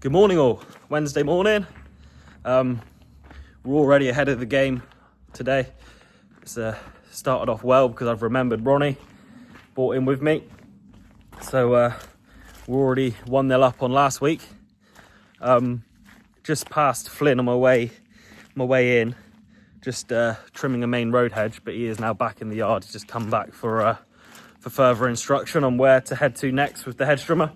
Good morning all, Wednesday morning. We're already ahead of the game today. It's started off well because I've remembered Ronnie, brought him with me. So we're already 1-0 up on last week. Just past Flyn on my way in, just trimming a main road hedge, but he is now back in the yard. He's just come back for further instruction on where to head to next with the hedge trimmer.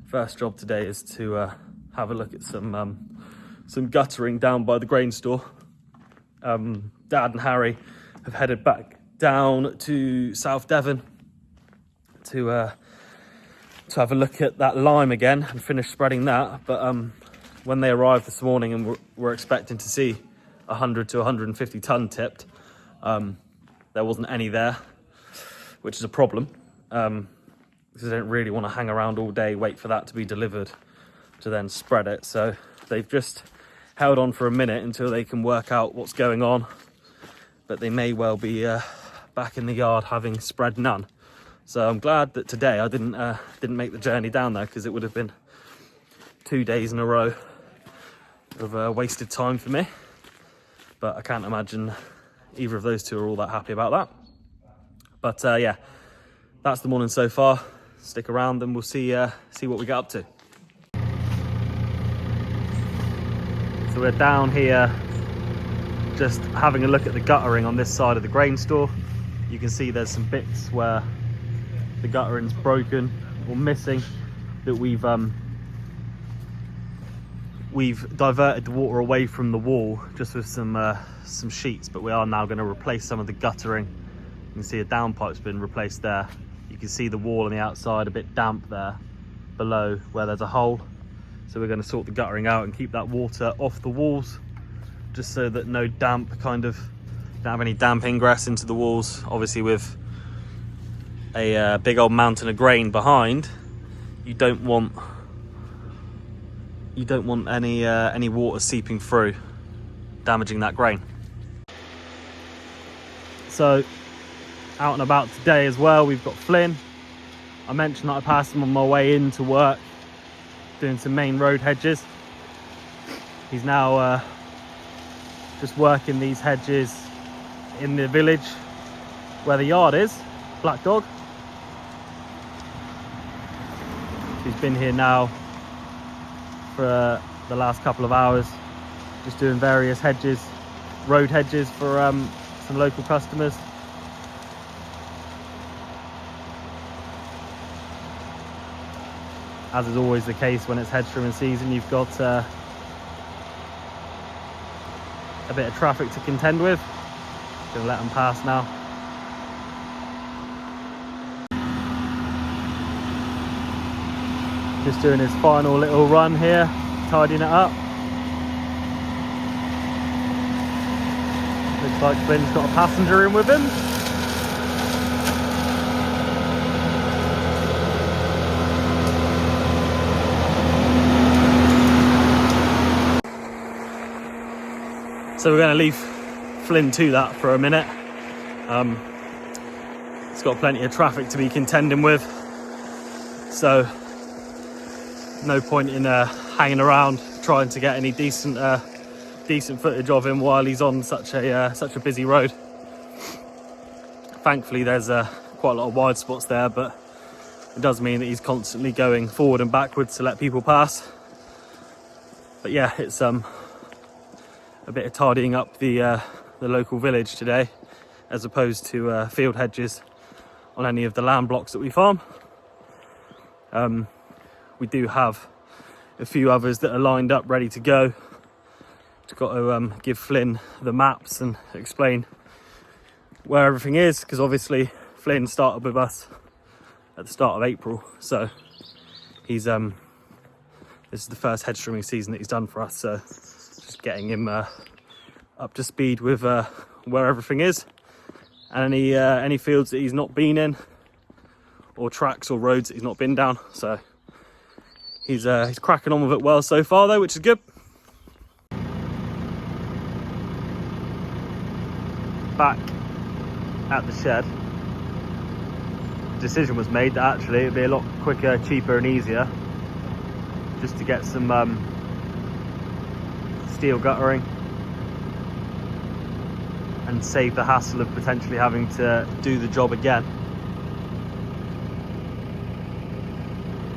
First job today is to have a look at some guttering down by the grain store. Dad and Harry have headed back down to South Devon to have a look at that lime again and finish spreading that. But when they arrived this morning and we're expecting to see 100 to 150 ton tipped, there wasn't any there, which is a problem. Because they don't really want to hang around all day, wait for that to be delivered to then spread it. So they've just held on for a minute until they can work out what's going on. But they may well be back in the yard having spread none. So I'm glad that today I didn't make the journey down there, because it would have been 2 days in a row of wasted time for me. But I can't imagine either of those two are all that happy about that. But yeah, that's the morning so far. Stick around and we'll see what we get up to. So we're down here just having a look at the guttering on this side of the grain store. You can see there's some bits where the guttering's broken or missing, that we've diverted the water away from the wall just with some sheets, but we are now going to replace some of the guttering. You can see a downpipe's been replaced there. You can see the wall on the outside a bit damp there below where there's a hole. So we're going to sort the guttering out and keep that water off the walls, just so that no damp don't have any damp ingress into the walls. Obviously with a big old mountain of grain behind, you don't want any water seeping through, damaging that grain. So out and about today as well, we've got Flyn. I mentioned that I passed him on my way into work doing some main road hedges. He's now just working these hedges in the village where the yard is. Black dog. He's been here now for the last couple of hours, just doing various hedges, road hedges for some local customers. As is always the case when it's hedge trimming season, you've got a bit of traffic to contend with. Gonna let them pass now. Just doing his final little run here, tidying it up. Looks like Flyn's got a passenger in with him. So we're going to leave Flyn to that for a minute. It's got plenty of traffic to be contending with, so no point in hanging around trying to get any decent footage of him while he's on such a busy road. Thankfully there's quite a lot of wide spots there, but it does mean that he's constantly going forward and backwards to let people pass. But yeah, it's a bit of tidying up the local village today, as opposed to field hedges on any of the land blocks that we farm. We do have a few others that are lined up ready to go. Just got to give Flyn the maps and explain where everything is, because obviously Flyn started with us at the start of April, so he's this is the first hedge trimming season that he's done for us, so just getting him up to speed with where everything is, and any fields that he's not been in, or tracks or roads that he's not been down. So he's cracking on with it well so far though, which is good. Back at the shed, the decision was made that actually it'd be a lot quicker, cheaper and easier just to get some steel guttering and save the hassle of potentially having to do the job again.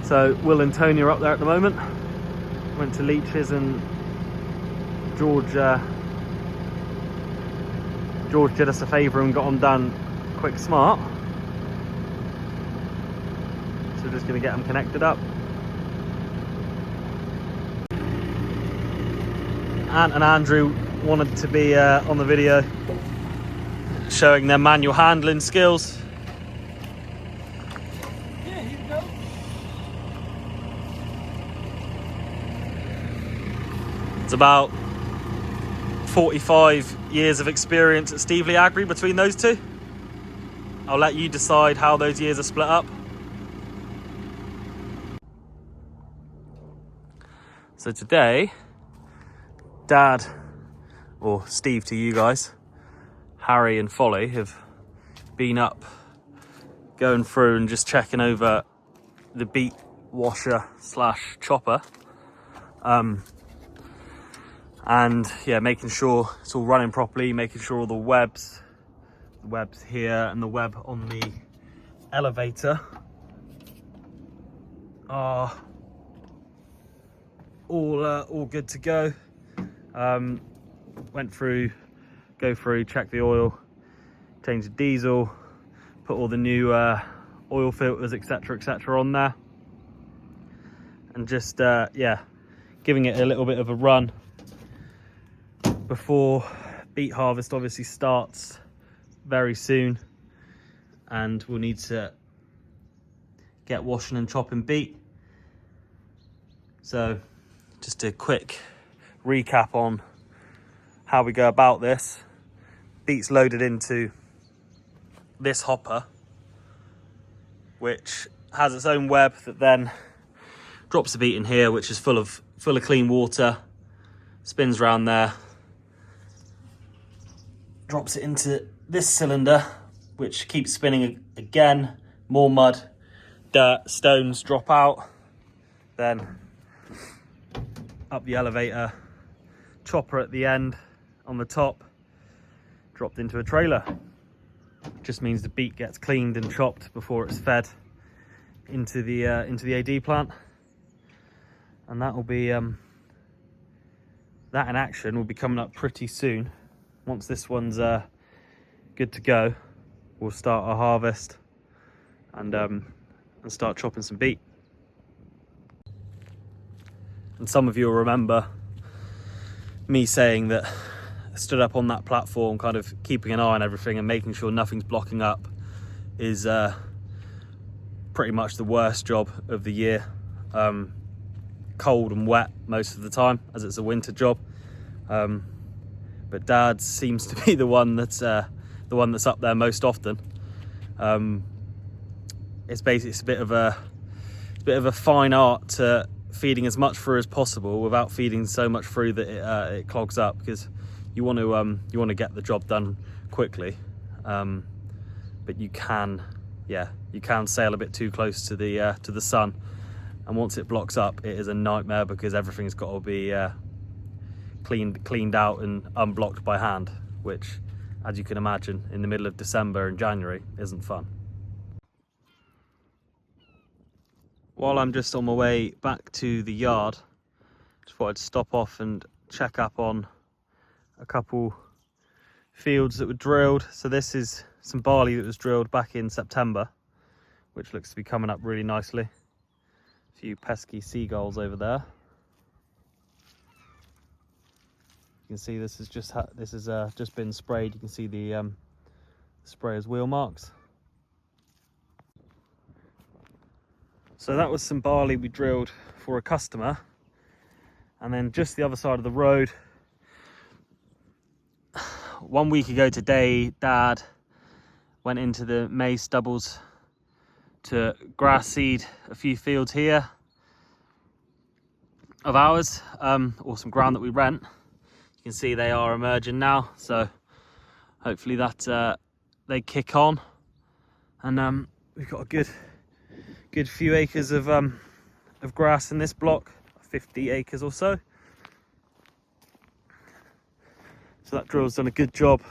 So Will and Tony are up there at the moment. Went to Leach's, and George did us a favour and got them done quick smart. So we're just going to get them connected up. Ant and Andrew wanted to be on the video showing their manual handling skills. Yeah, you go. It's about 45 years of experience at Steveley Agri between those two. I'll let you decide how those years are split up. So today, Dad, or Steve to you guys, Harry and Folly have been up going through and just checking over the beet washer / chopper. And yeah, making sure it's all running properly, making sure all the webs here and the web on the elevator are all good to go. Go through, check the oil, change the diesel, put all the new oil filters, etc. on there, and just giving it a little bit of a run before beet harvest obviously starts very soon, and we'll need to get washing and chopping beet. So just a quick recap on how we go about this. Beet's loaded into this hopper, which has its own web that then drops the beet in here, which is full of clean water, spins around there, drops it into this cylinder, which keeps spinning again. More mud, dirt, stones drop out, then up the elevator, chopper at the end on the top, dropped into a trailer. Just means the beet gets cleaned and chopped before it's fed into the AD plant, and that will be that in action will be coming up pretty soon. Once this one's good to go, we'll start our harvest and start chopping some beet. And some of you will remember me saying that I stood up on that platform, kind of keeping an eye on everything and making sure nothing's blocking up is pretty much the worst job of the year. Cold and wet most of the time, as it's a winter job. But Dad seems to be the one that's up there most often. It's basically a bit of a fine art to feeding as much through as possible without feeding so much through that it clogs up, because you want to get the job done quickly, but you can sail a bit too close to the sun, and once it blocks up, it is a nightmare because everything's got to be cleaned out and unblocked by hand, which, as you can imagine, in the middle of December and January isn't fun. While I'm just on my way back to the yard, just thought I'd stop off and check up on a couple fields that were drilled. So this is some barley that was drilled back in September, which looks to be coming up really nicely. A few pesky seagulls over there. You can see this has just been sprayed. You can see the sprayer's wheel marks. So that was some barley we drilled for a customer, and then just the other side of the road, 1 week ago today, Dad went into the maize stubbles to grass seed a few fields here of ours, or some ground that we rent. You can see they are emerging now, so hopefully that they kick on, and we've got a good few acres of grass in this block. 50 acres or so. So that drill's done a good job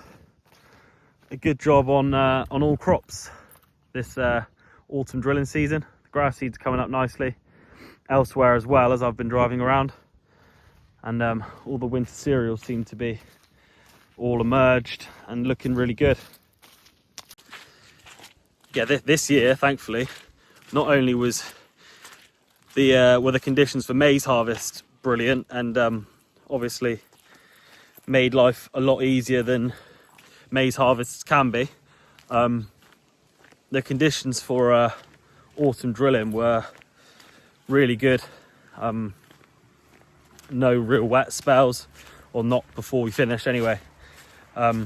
on all crops this autumn drilling season. The grass seed's coming up nicely elsewhere as well as I've been driving around, and all the winter cereals seem to be all emerged and looking really good. Yeah, this year, thankfully, not only were the conditions for maize harvest brilliant, and obviously made life a lot easier than maize harvests can be. The conditions for autumn drilling were really good. No real wet spells, or not before we finished anyway. I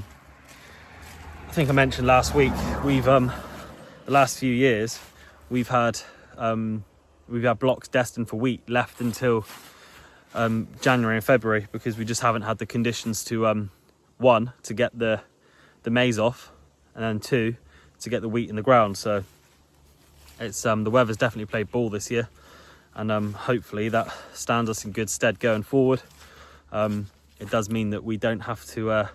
think I mentioned last week, we've the last few years we've had blocks destined for wheat left until January and February, because we just haven't had the conditions to one, to get the maize off, and then two, to get the wheat in the ground. So it's the weather's definitely played ball this year, and hopefully that stands us in good stead going forward. It does mean that we don't have to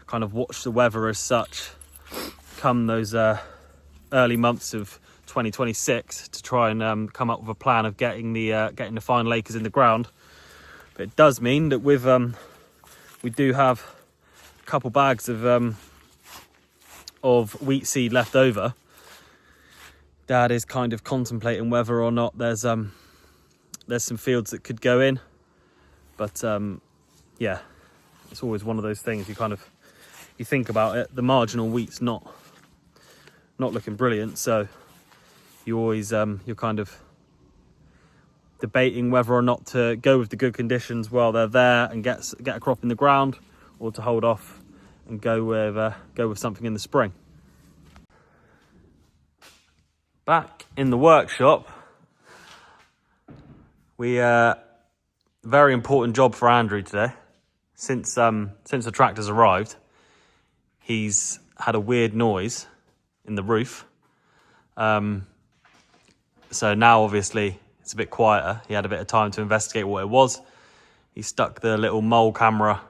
kind of watch the weather as such come those early months of 2026 to try and come up with a plan of getting the final acres in the ground. But it does mean that we do have a couple bags of wheat seed left over. Dad is kind of contemplating whether or not there's some fields that could go in, but yeah, it's always one of those things. You think about it, the marginal wheat's not looking brilliant, so you always you're kind of debating whether or not to go with the good conditions while they're there and get a crop in the ground, or to hold off and go with something in the spring. Back in the workshop, very important job for Andrew today. Since the tractor's arrived, he's had a weird noise in the roof. So now obviously it's a bit quieter. He had a bit of time to investigate what it was. He stuck the little mole camera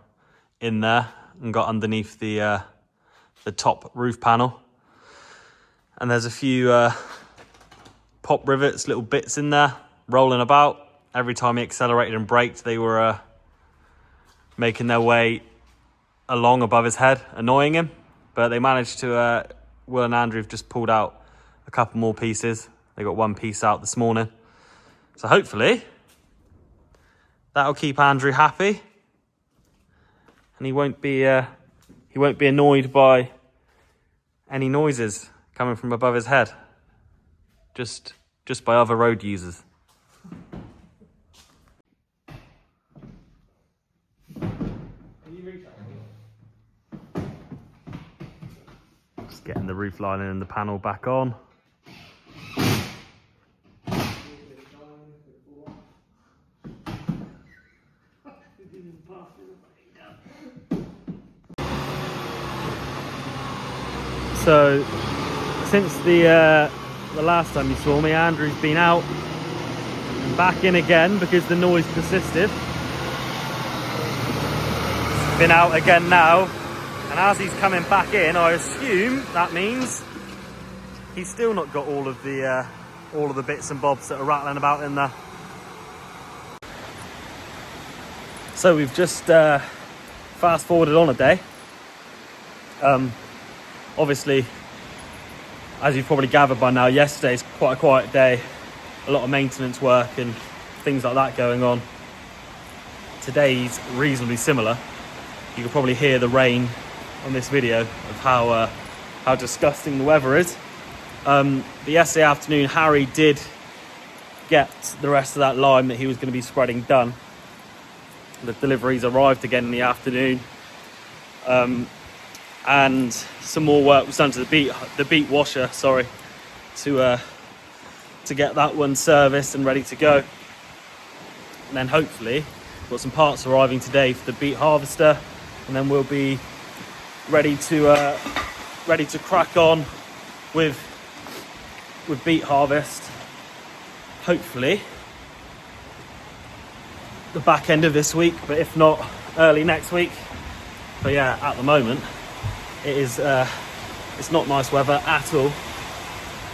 in there and got underneath the top roof panel. And there's a few pop rivets, little bits in there, rolling about. Every time he accelerated and braked, they were making their way along above his head, annoying him. But they managed to, Will and Andrew have just pulled out a couple more pieces. They got one piece out this morning. So hopefully that'll keep Andrew happy, and he won't be annoyed by any noises coming from above his head, just by other road users. Just getting the roof lining and the panel back on. So since the last time you saw me, Andrew's been out and back in again because the noise persisted. Been out again now, and as he's coming back in, I assume that means he's still not got all of the bits and bobs that are rattling about in there. So we've just fast forwarded on a day. Obviously, as you've probably gathered by now, yesterday's quite a quiet day. A lot of maintenance work and things like that going on. Today's reasonably similar. You can probably hear the rain on this video of how disgusting the weather is. But yesterday afternoon, Harry did get the rest of that lime that he was going to be spreading done. The deliveries arrived again in the afternoon. And some more work was done to the beet washer, to get that one serviced and ready to go. And then hopefully got some parts arriving today for the beet harvester, and then we'll be ready to crack on with beet harvest. Hopefully the back end of this week, but if not, early next week. But yeah, at the moment, it is it's not nice weather at all.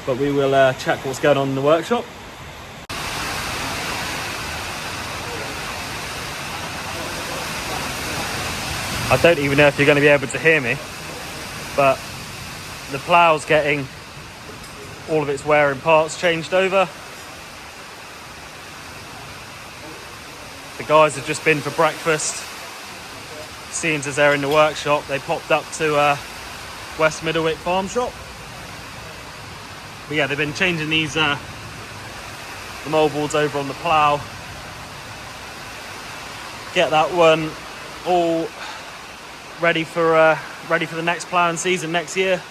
But we will check what's going on in the workshop. I don't even know if you're going to be able to hear me, but the plough's getting all of its wearing parts changed over. The guys have just been for breakfast. Seeing as they're in the workshop, they popped up to West Middlewick Farm Shop. But yeah, they've been changing these the moldboards over on the plough. Get that one all ready for the next ploughing season next year.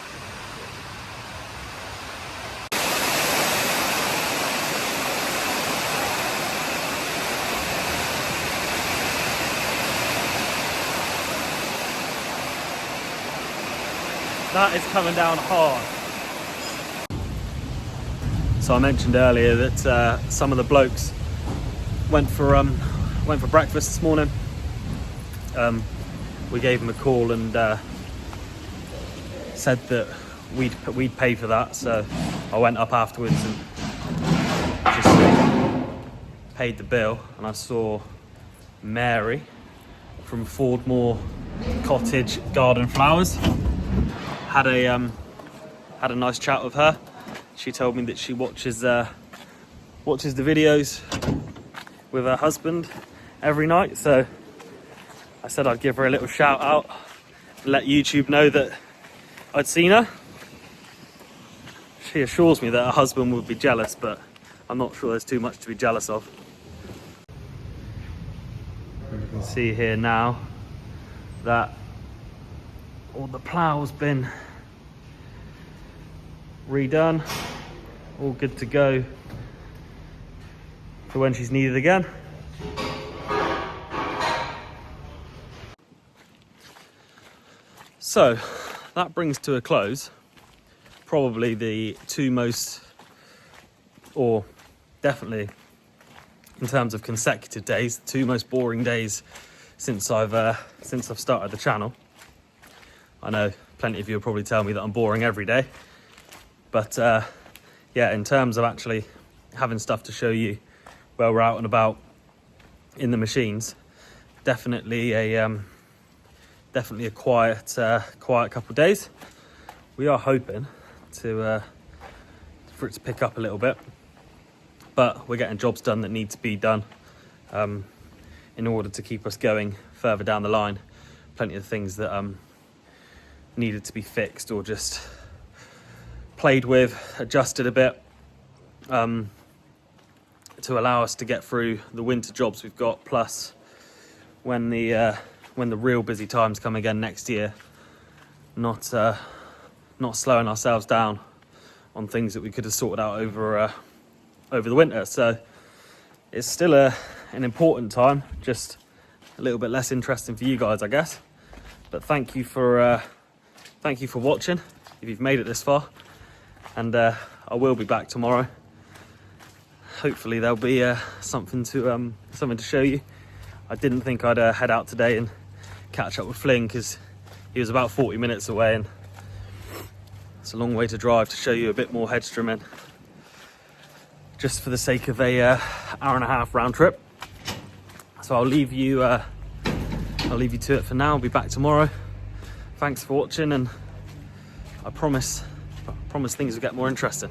That is coming down hard. So I mentioned earlier that some of the blokes went for breakfast this morning. We gave them a call and said that we'd pay for that. So I went up afterwards and just paid the bill, and I saw Mary from Fordmore Cottage Garden Flowers. Had a nice chat with her. She told me that she watches the videos with her husband every night. So I said I'd give her a little shout out and let YouTube know that I'd seen her. She assures me that her husband would be jealous, but I'm not sure there's too much to be jealous of. You can see here now that all the plough's been redone, all good to go for when she's needed again. So that brings to a close probably the two most, or definitely in terms of consecutive days, the two most boring days since I've started the channel. I know plenty of you will probably tell me that I'm boring every day, but yeah, in terms of actually having stuff to show you while we're out and about in the machines, definitely a quiet couple of days. We are hoping for it to pick up a little bit, but we're getting jobs done that need to be done in order to keep us going further down the line. Plenty of things that needed to be fixed or just played with, adjusted a bit to allow us to get through the winter jobs we've got, plus when the real busy times come again next year, not slowing ourselves down on things that we could have sorted out over the winter. So it's still an important time, just a little bit less interesting for you guys, I guess. But thank you for watching if you've made it this far, and I will be back tomorrow. Hopefully there'll be something to show you. I didn't think I'd head out today and catch up with Flyn because he was about 40 minutes away, and it's a long way to drive to show you a bit more hedge trimming, just for the sake of a hour and a half round trip. So I'll leave you to it for now. I'll be back tomorrow. Thanks for watching, and I promise things will get more interesting.